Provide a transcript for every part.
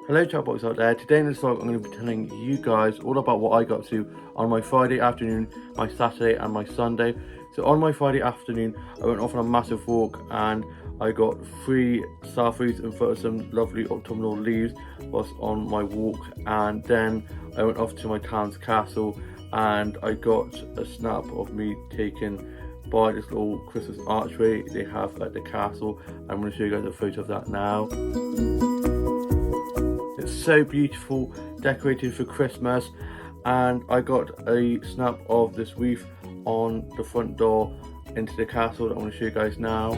Hello chatbots out there. Today in this vlog I'm going to be telling you guys all about what I got to on my Friday afternoon, my Saturday and my Sunday. So on my Friday afternoon I went off on a massive walk and I got 3 selfies in front of some lovely autumnal leaves whilst on my walk, and then I went off to my town's castle and I got a snap of me taken by this little Christmas archway they have at the castle. I'm going to show you guys a photo of that now. It's so beautiful, decorated for Christmas, and I got a snap of this wreath on the front door into the castle that I'm going to show you guys now.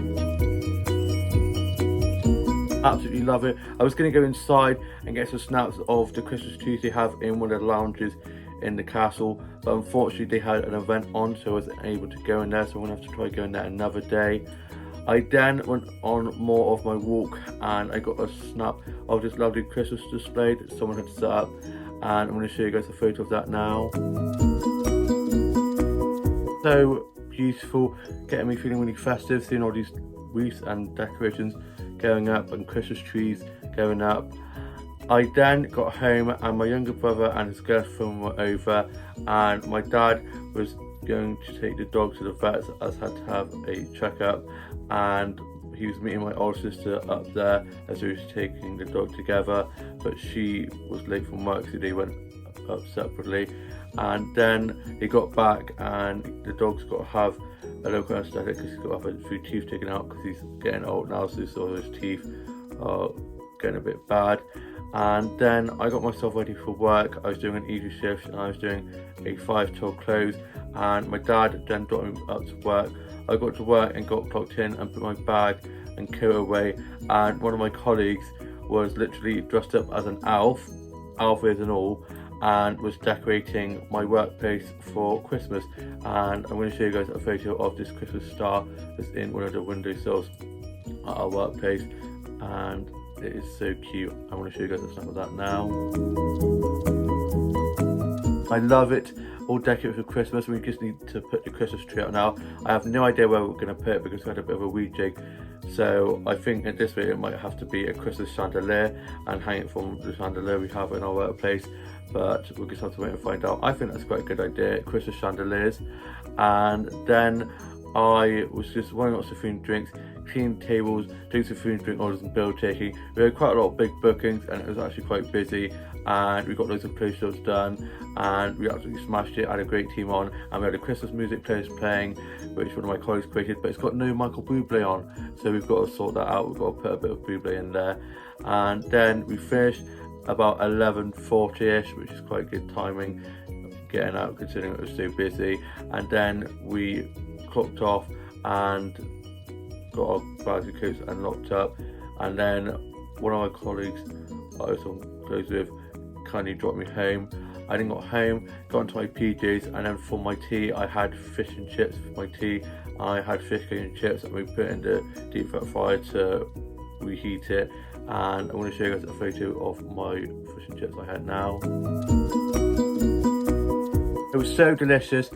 Absolutely love it. I was going to go inside and get some snaps of the Christmas trees they have in one of the lounges in the castle, but unfortunately they had an event on, so I wasn't able to go in there, so I'm going to have to try going there another day. I then went on more of my walk and I got a snap of this lovely Christmas display that someone had set up, and I'm going to show you guys a photo of that now. So beautiful, getting me feeling really festive, seeing all these wreaths and decorations going up and Christmas trees going up. I then got home and my younger brother and his girlfriend were over, and my dad was going to take the dog to the vets as had to have a checkup, and he was meeting my older sister up there as we was taking the dog together, but she was late from work so they went up separately. And then he got back and the dog's got to have a local anaesthetic because he's got to have a few teeth taken out because he's getting old now, so his teeth are getting a bit bad. And then I got myself ready for work. I was doing an easy shift and I was doing a 5 till close, and my dad then got me up to work. I got to work and got clocked in and put my bag and coat away, and one of my colleagues was literally dressed up as an elf ears and all, and was decorating my workplace for Christmas. And I'm going to show you guys a photo of this Christmas star that's in one of the windowsills at our workplace, and it is so cute. I want to show you guys a snap of that now. I love it, all decorated for Christmas. We just need to put the Christmas tree out now. I have no idea where we're going to put it because we had a bit of a rejig, so I think at this rate it might have to be a Christmas chandelier and hang it from the chandelier we have in our workplace, but we'll just have to wait and find out. I think that's quite a good idea, Christmas chandeliers. And then I was just running lots of food and drinks, cleaning tables, doing some food and drink orders and bill taking. We had quite a lot of big bookings and it was actually quite busy, and we got loads of post-its done and we absolutely smashed it. I had a great team on, and we had a Christmas music playlist playing which one of my colleagues created, but it's got no Michael Bublé on, so we've got to sort that out. We've got to put a bit of Bublé in there. And then we finished about 11:40ish, which is quite good timing getting out considering it was so busy. And then we clocked off and got our bags and coats and locked up, and then one of my colleagues I was on close with kindly dropped me home. I then got home, got into my PJs, and then for my tea I had fish and chips for my tea. I had fish and chips and we put it in the deep fat fryer to reheat it, and I'm going to show you guys a photo of my fish and chips I had now. It was so delicious.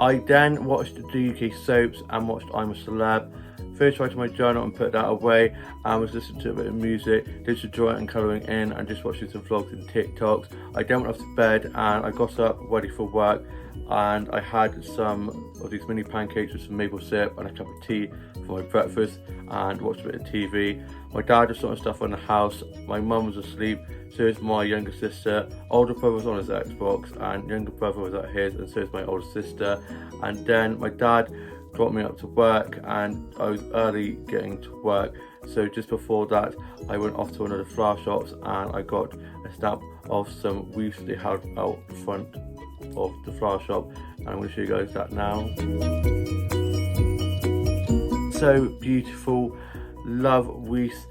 I then watched the UK soaps and watched I'm a Celeb. First tried to my journal and put that away, and was listening to a bit of music, did some drawing and colouring in, and just watching some vlogs and TikToks. I then went off to bed and I got up ready for work, and I had some of these mini pancakes with some maple syrup and a cup of tea for my breakfast, and watched a bit of TV. My dad was sorting stuff on the house, my mum was asleep, so is my younger sister. Older brother was on his Xbox and younger brother was at his, and so is my older sister. And then my dad brought me up to work and I was early getting to work, so just before that I went off to one of the flower shops and I got a snap of some wreaths they had out front of the flower shop, and I'm going to show you guys that now. So beautiful, love wreaths,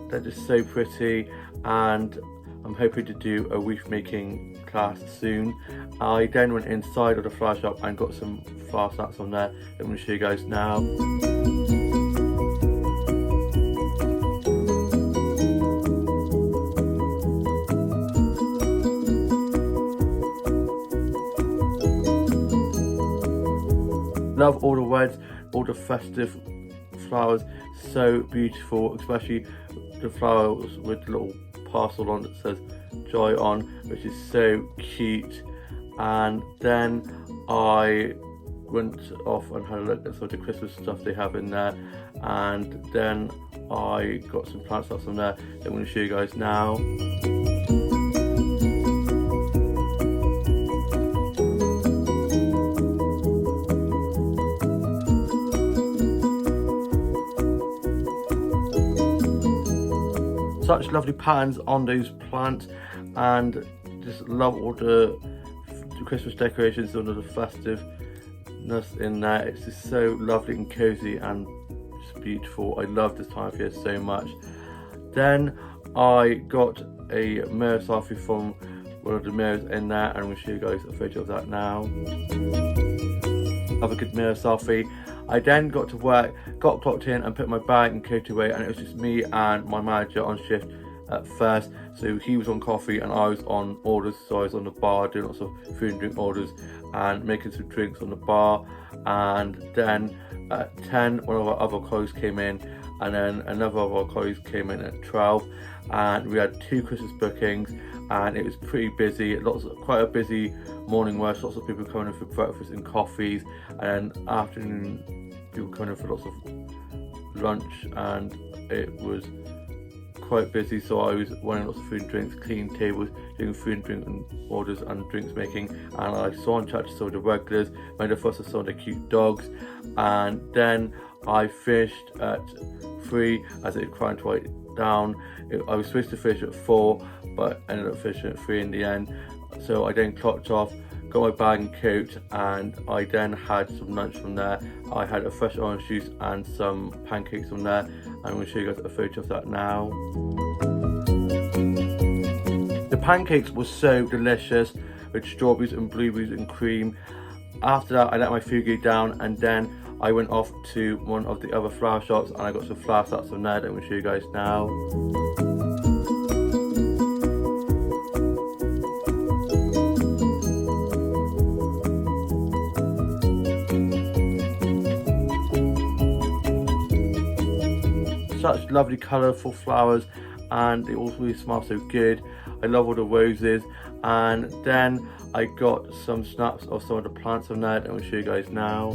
they're just so pretty, and I'm hoping to do a wreath making class soon. I then went inside of the flower shop and got some flower snacks on there that I'm going to show you guys now. Love all the reds, all the festive flowers, so beautiful, especially the flowers with little parcel on that says Joy on, which is so cute. And then I went off and had a look at some of the Christmas stuff they have in there, and then I got some plant stuff from there that I'm going to show you guys now. Such lovely patterns on those plants, and just love all the Christmas decorations, all of the festiveness in there. It's just so lovely and cozy and just beautiful. I love this time of year so much. Then I got a mirror selfie from one of the mirrors in there, and I'm going to show you guys a photo of that now. Have a good mirror selfie. I then got to work, got clocked in and put my bag and coat away, and it was just me and my manager on shift at first. So he was on coffee and I was on orders, so I was on the bar doing lots of food and drink orders and making some drinks on the bar. And then at 10 one of our other colleagues came in, and then another of our colleagues came in at 12, and we had 2 Christmas bookings, and it was pretty busy. Quite a busy morning rush, lots of people coming in for breakfast and coffees, and then afternoon people coming in for lots of lunch, and it was quite busy. So I was running lots of food and drinks, cleaning tables, doing food and drink and orders and drinks making, and I saw and chatted to some of the regulars, made a fuss of some of the cute dogs, and then I finished at 3 as it was trying to wind down. I was supposed to finish at 4, but ended up finishing at 3 in the end. So I then clocked off, got my bag and coat, and I then had some lunch from there. I had a fresh orange juice and some pancakes from there, and I'm going to show you guys a photo of that now. The pancakes were so delicious with strawberries and blueberries and cream. After that I let my food go down, and then I went off to one of the other flower shops and I got some flower sets from there that I'm going to show you guys now. Such lovely colourful flowers, and they all really smell so good. I love all the roses. And then I got some snaps of some of the plants from there that I'm going to show you guys now.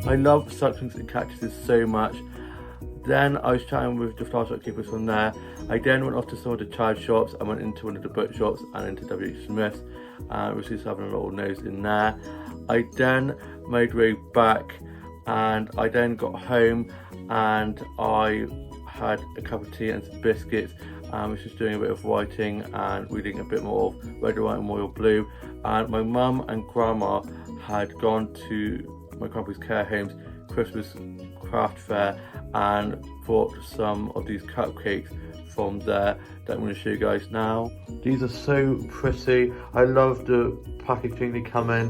I love succulents and cactuses so much. Then I was chatting with the flower shop keepers from there. I then went off to some of the child shops. I went into one of the book shops and into W.H. Smith's, and was just having a little nose in there. I then made way back, and I then got home and I had a cup of tea and some biscuits, and I was just doing a bit of writing and reading a bit more of Red, White and Royal Blue. And my mum and grandma had gone to my grandpa's care home's Christmas craft fair and bought some of these cupcakes from there that I'm going to show you guys now. These are so pretty. I love the packaging they come in,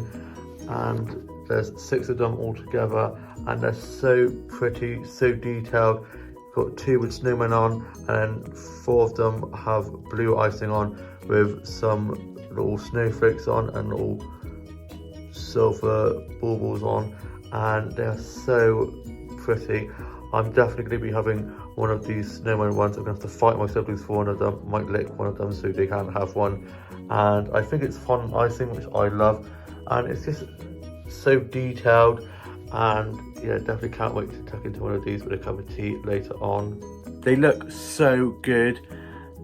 and there's 6 of them all together, and they're so pretty, so detailed. Got 2 with snowmen on, and 4 of them have blue icing on with some little snowflakes on and little silver baubles on, and they're so pretty. I'm definitely going to be having one of these snowman ones. I'm going to have to fight my siblings for one of them. Might lick one of them so they can't have one. And I think it's fun icing, which I love, and it's just so detailed. And yeah, definitely can't wait to tuck into one of these with a cup of tea later on. They look so good.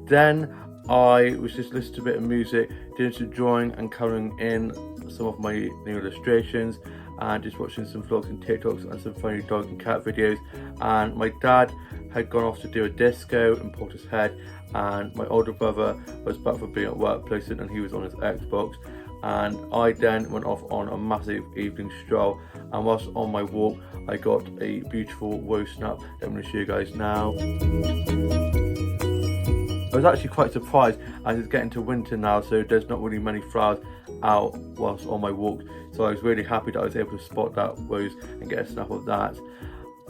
Then I was just listening to a bit of music, doing some drawing and colouring in some of my new illustrations, and just watching some vlogs and TikToks and some funny dog and cat videos. And my dad had gone off to do a disco in Portishead, and my older brother was back from being at work placing, and he was on his Xbox. And I then went off on a massive evening stroll, and whilst on my walk I got a beautiful rose snap that I'm going to show you guys now. I was actually quite surprised as it's getting to winter now, so there's not really many flowers out whilst on my walk, so I was really happy that I was able to spot that rose and get a snap of that.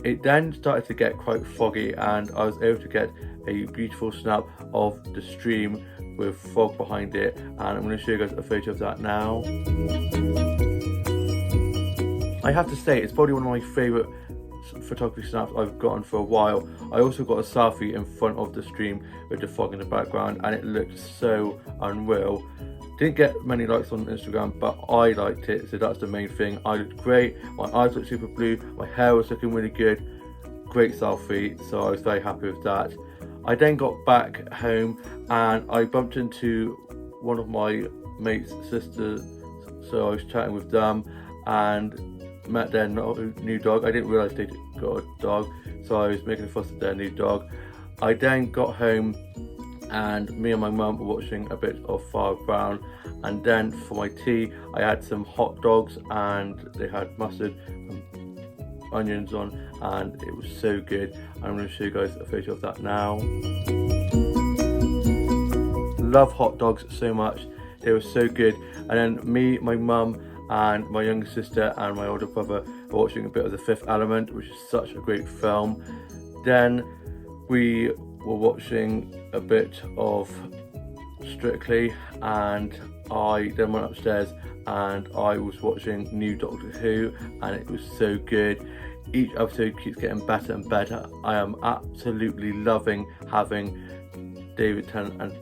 It then started to get quite foggy, and I was able to get a beautiful snap of the stream with fog behind it, and I'm going to show you guys a photo of that now. I have to say, it's probably one of my favourite photography snaps I've gotten for a while. I also got a selfie in front of the stream with the fog in the background, and it looked so unreal. Didn't get many likes on Instagram, but I liked it, so that's the main thing. I looked great, my eyes looked super blue, my hair was looking really good. Great selfie, so I was very happy with that. I then got back home and I bumped into one of my mate's sisters, so I was chatting with them and met their new dog. I didn't realise they'd got a dog, so I was making a fuss at their new dog. I then got home and me and my mum were watching a bit of Father Brown, and then for my tea I had some hot dogs and they had mustard and onions on, and it was so good. I'm going to show you guys a photo of that now. Love hot dogs so much, they were so good. And then me, my mum and my younger sister and my older brother were watching a bit of The Fifth Element, which is such a great film. Then we were watching a bit of Strictly, and I then went upstairs and I was watching new Doctor Who, and it was so good. Each episode keeps getting better and better. I am absolutely loving having David Tennant and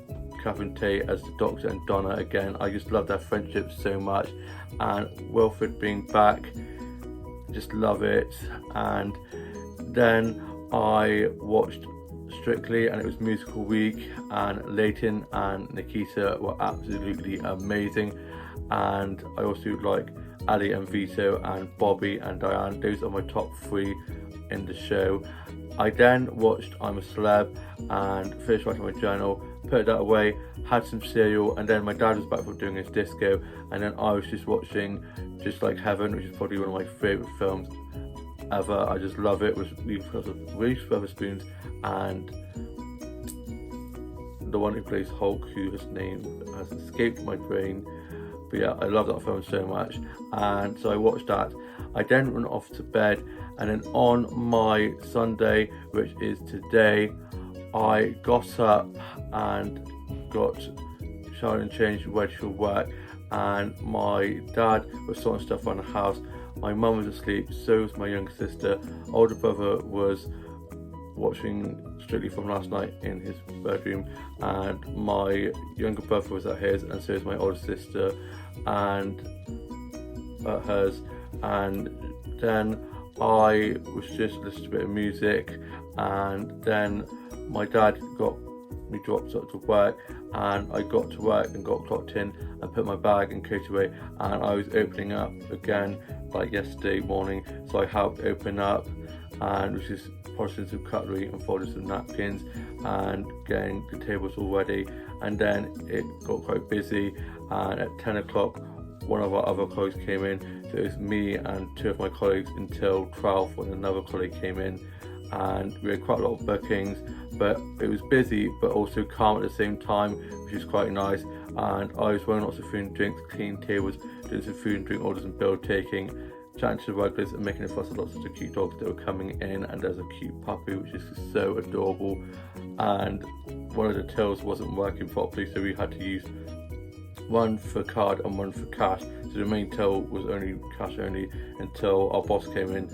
Catherine Tate as the Doctor and Donna again. I just love their friendship so much, and Wilfred being back, just love it. And then I watched Strictly, and it was musical week, and Leighton and Nikita were absolutely amazing. And I also like Ali and Vito and Bobby and Diane. Those are my top 3 in the show. I then watched I'm a Celeb and finished writing my journal, put that away, had some cereal, and then my dad was back from doing his disco, and then I was just watching Just Like Heaven, which is probably one of my favourite films ever. I just love it, with Reese Witherspoon and the one who plays Hulk, whose name has escaped my brain. But yeah, I love that film so much, and so I watched that. I then went off to bed, and then on my Sunday, which is today, I got up and got showered and changed, ready for work, and my dad was sorting stuff around the house. My mum was asleep, so was my younger sister. Older brother was watching Strictly from last night in his bedroom, and my younger brother was at his, and so is my older sister and at hers. And then I was just listening to a bit of music, and then my dad got me dropped up to work, and I got to work and got clocked in and put my bag and coat away, and I was opening up again like yesterday morning, so I helped open up and was just polishing some cutlery and folding some napkins and getting the tables all ready. And then it got quite busy, and at 10 o'clock one of our other colleagues came in, so it was me and 2 of my colleagues until 12 when another colleague came in, and we had quite a lot of bookings, but it was busy but also calm at the same time, which is quite nice. And I was wearing lots of food and drinks, cleaning tables, doing some food and drink orders and bill taking, chatting to the regulars and making a fuss of lots of the cute dogs that were coming in. And there's a cute puppy which is so adorable, and one of the tills wasn't working properly, so we had to use one for card and one for cash, so the main till was only cash only until our boss came in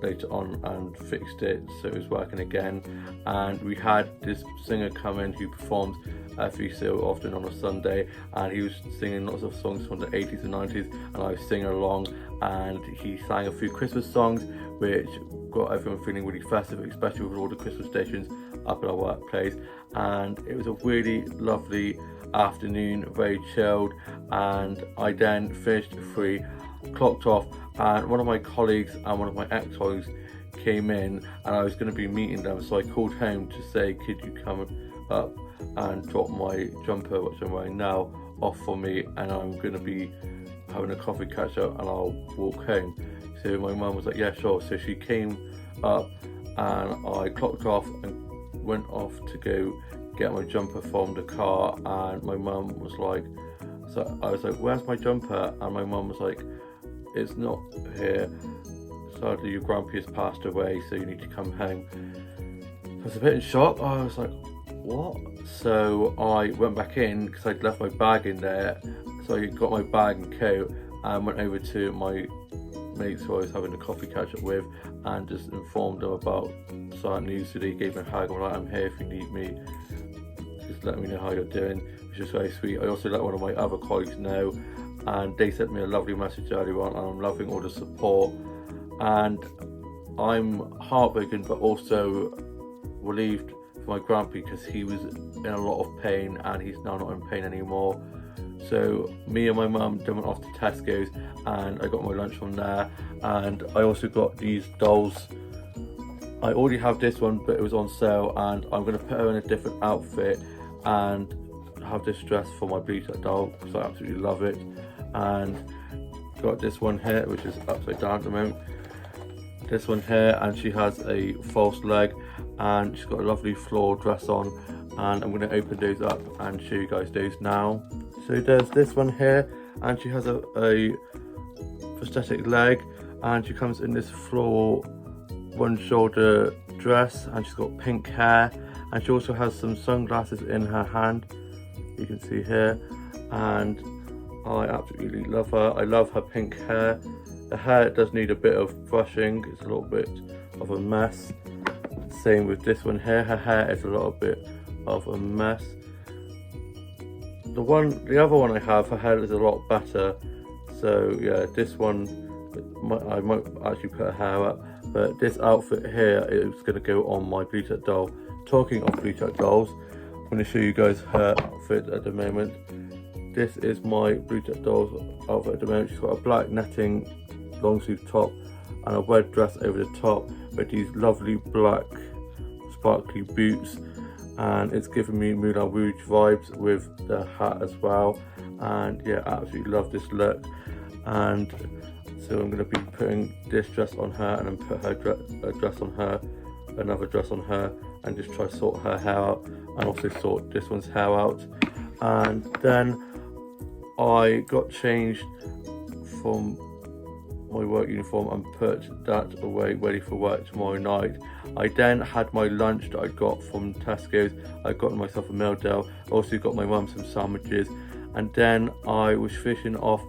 later on and fixed it, so it was working again. And we had this singer come in who performs every so often on a Sunday, and he was singing lots of songs from the 80s and 90s, and I was singing along, and he sang a few Christmas songs which got everyone feeling really festive, especially with all the Christmas stations up at our workplace. And it was a really lovely afternoon, very chilled. And I then finished at 3, clocked off, and one of my colleagues and one of my ex-colleagues came in, and I was going to be meeting them, so I called home to say, could you come up and drop my jumper, which I'm wearing now, off for me, and I'm going to be having a coffee catch up and I'll walk home. So my mum was like, yeah, sure. So she came up, and I clocked off and went off to go get my jumper from the car, and my mum was like, so I was like, where's my jumper? And my mum was like, it's not here, sadly your grandpa has passed away, so you need to come home. I was a bit in shock. I was like, what? So I went back in because I'd left my bag in there, so I got my bag and coat and went over to my mates who I was having a coffee catch up with, and just informed them about certain news today. Gave me a hug. I'm like, I'm here if you need me. Just let me know how you're doing, which is very sweet. I also let one of my other colleagues know, and they sent me a lovely message earlier on, and I'm loving all the support. And I'm heartbroken but also relieved for my grandpa, because he was in a lot of pain and he's now not in pain anymore. So me and my mum then went off to Tesco's and I got my lunch from there, and I also got these dolls. I already have this one, but it was on sale, and I'm going to put her in a different outfit and have this dress for my Bleach doll because I absolutely love it. And got this one here, which is upside down at the moment. This one here, and she has a false leg, and she's got a lovely floral dress on, and I'm going to open those up and show you guys those now. So there's this one here, and she has a prosthetic leg, and she comes in this floral one shoulder dress, and she's got pink hair, and she also has some sunglasses in her hand, you can see here, and I absolutely love her. I love her pink hair. The hair does need a bit of brushing, it's a little bit of a mess. Same with this one here, her hair is a little bit of a mess. The other one I have, her hair is a lot better. So yeah, this one, I might actually put her hair up, but this outfit here is going to go on my Bleach doll. Talking of Bleach dolls, I'm going to show you guys her outfit at the moment. This is my Bleach doll's outfit at the moment. She's got a black netting long sleeve top and a red dress over the top with these lovely black sparkly boots, and it's giving me Moulin Rouge vibes with the hat as well. And yeah, I absolutely love this look. And so I'm going to be putting this dress on her, and then put her dress on her, another dress on her, and just try to sort her hair out, and also sort this one's hair out. And then I got changed from my work uniform and put that away ready for work tomorrow night. I then had my lunch that I got from Tesco's. I got myself a meal deal. I also got my mum some sandwiches, and then I was finishing off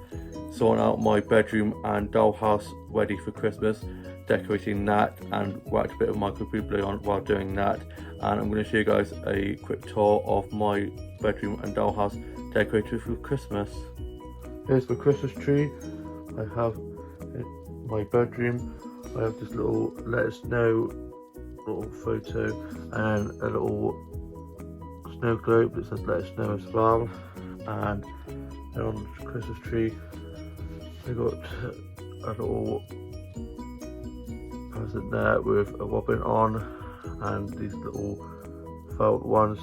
sorting out my bedroom and dollhouse ready for Christmas, decorating that, and whacked a bit of Michael Bublé on while doing that. And I'm going to show you guys a quick tour of my bedroom and dollhouse decorated for Christmas. Here's my Christmas tree. I have in my bedroom, I have this little let us know little photo and a little snow globe that says let us know as well. And on the Christmas tree I got a little present there with a robin on, and these little felt ones,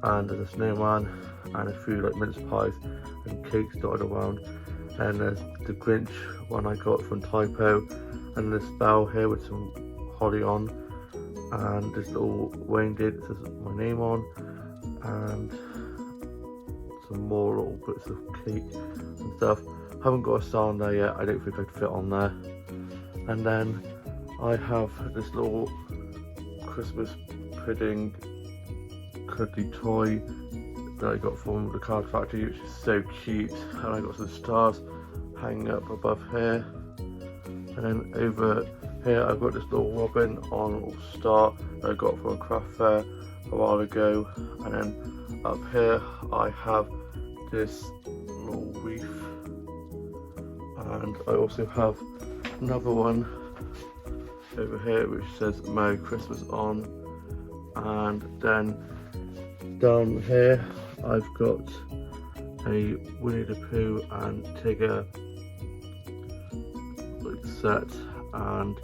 and there's a snowman and a few like mince pies and cakes dotted around. And there's the Grinch one I got from Typo, and this bell here with some holly on, and this little reindeer that says my name on, and some more little bits of cake and stuff. Haven't got a star on there yet, I don't think I'd fit on there. And then I have this little Christmas pudding cuddly toy that I got from the card factory, which is so cute, and I got some stars hanging up above here. And then over here I've got this little robin on a little star that I got from a craft fair a while ago. And then up here I have this little wreath, and I also have another one over here which says Merry Christmas on. And then down here I've got a Winnie the Pooh and Tigger set, and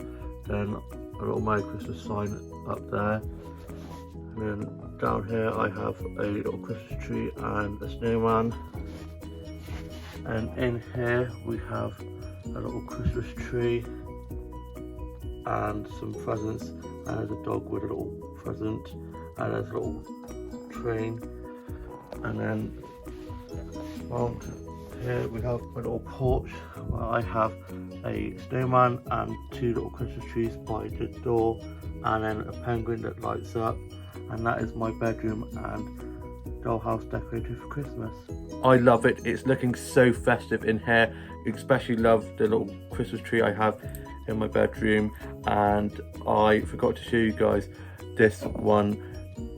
then a little Merry Christmas sign up there. And then down here I have a little Christmas tree and a snowman. And in here we have a little Christmas tree and some presents, and there's a dog with a little present, and there's a little train. And then around here we have my little porch where I have a snowman and two little Christmas trees by the door, and then a penguin that lights up. And that is my bedroom and dollhouse decorated for Christmas. I love it. It's looking so festive in here. Especially love the little Christmas tree I have in my bedroom, and I forgot to show you guys this one.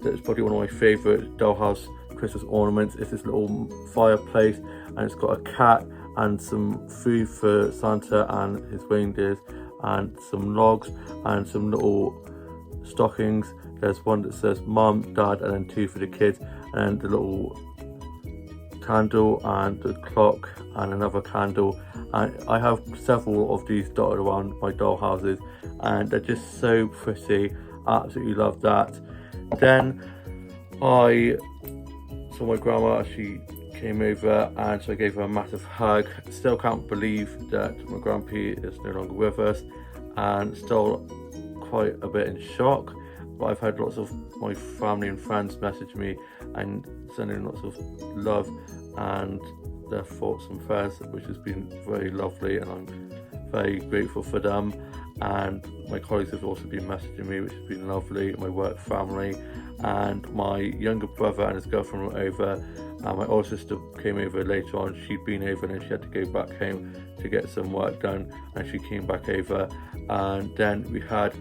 That's probably one of my favourite dollhouse Christmas ornaments. It's this little fireplace, and it's got a cat and some food for Santa and his reindeers, and some logs and some little stockings. There's one that says Mum, Dad, and then 2 for the kids, and the little candle and the clock and another candle. And I have several of these dotted around my dollhouses, and they're just so pretty. Absolutely love that. Then I saw my grandma. She came over, and so I gave her a massive hug. Still can't believe that my grandpa is no longer with us, and still quite a bit in shock. But I've had lots of my family and friends message me and sending lots of love and their thoughts and prayers, which has been very lovely, and I'm very grateful for them. And my colleagues have also been messaging me, which has been lovely. My work family, and my younger brother and his girlfriend were over, and my older sister came over later on. She'd been over and then she had to go back home to get some work done, and she came back over, and then we had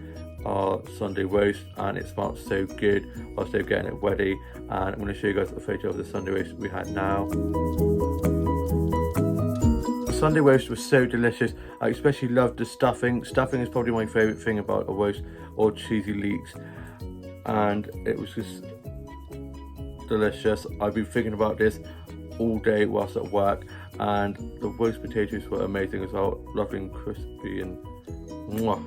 our Sunday roast, and it smelled so good whilst they were getting it ready. And I'm going to show you guys a photo of the Sunday roast we had now. The Sunday roast was so delicious. I especially loved the stuffing. Stuffing is probably my favourite thing about a roast, or cheesy leeks, and it was just delicious. I've been thinking about this all day whilst at work, and the roast potatoes were amazing as well, lovely and crispy, and mwah.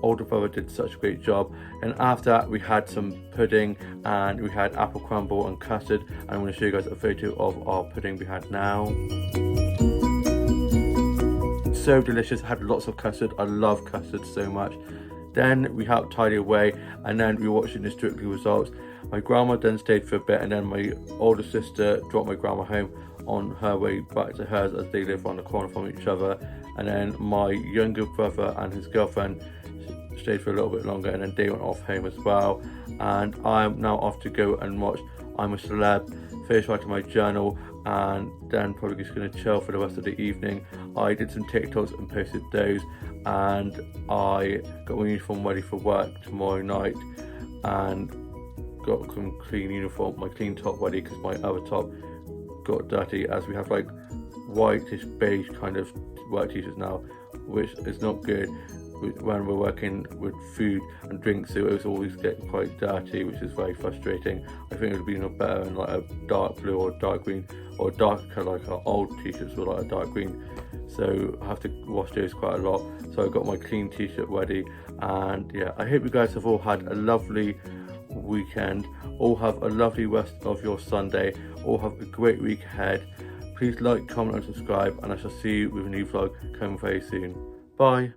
Older brother did such a great job. And after that we had some pudding, and we had apple crumble and custard, and I'm going to show you guys a photo of our pudding we had now. So delicious. Had lots of custard. I love custard so much. Then we helped tidy away, and then we were watching the Strictly results. My grandma then stayed for a bit, and then my older sister dropped my grandma home on her way back to hers, as they live on the corner from each other. And then my younger brother and his girlfriend stayed for a little bit longer, and then they went off home as well. And I'm now off to go and watch I'm a Celeb, finish writing my journal, and then probably just going to chill for the rest of the evening. I did some TikToks and posted those, and I got my uniform ready for work tomorrow night, and got some clean uniform, my clean top ready, because my other top got dirty, as we have like whitish beige kind of work t-shirts now, which is not good when we're working with food and drinks, so it was always getting quite dirty, which is very frustrating. I think it would be better in like a dark blue or dark green, or a dark colour, like our old t-shirts were like a dark green, so I have to wash those quite a lot. So I got my clean t-shirt ready, and yeah, I hope you guys have all had a lovely weekend, all have a lovely rest of your Sunday, all have a great week ahead. Please like, comment and subscribe, and I shall see you with a new vlog coming very soon. Bye.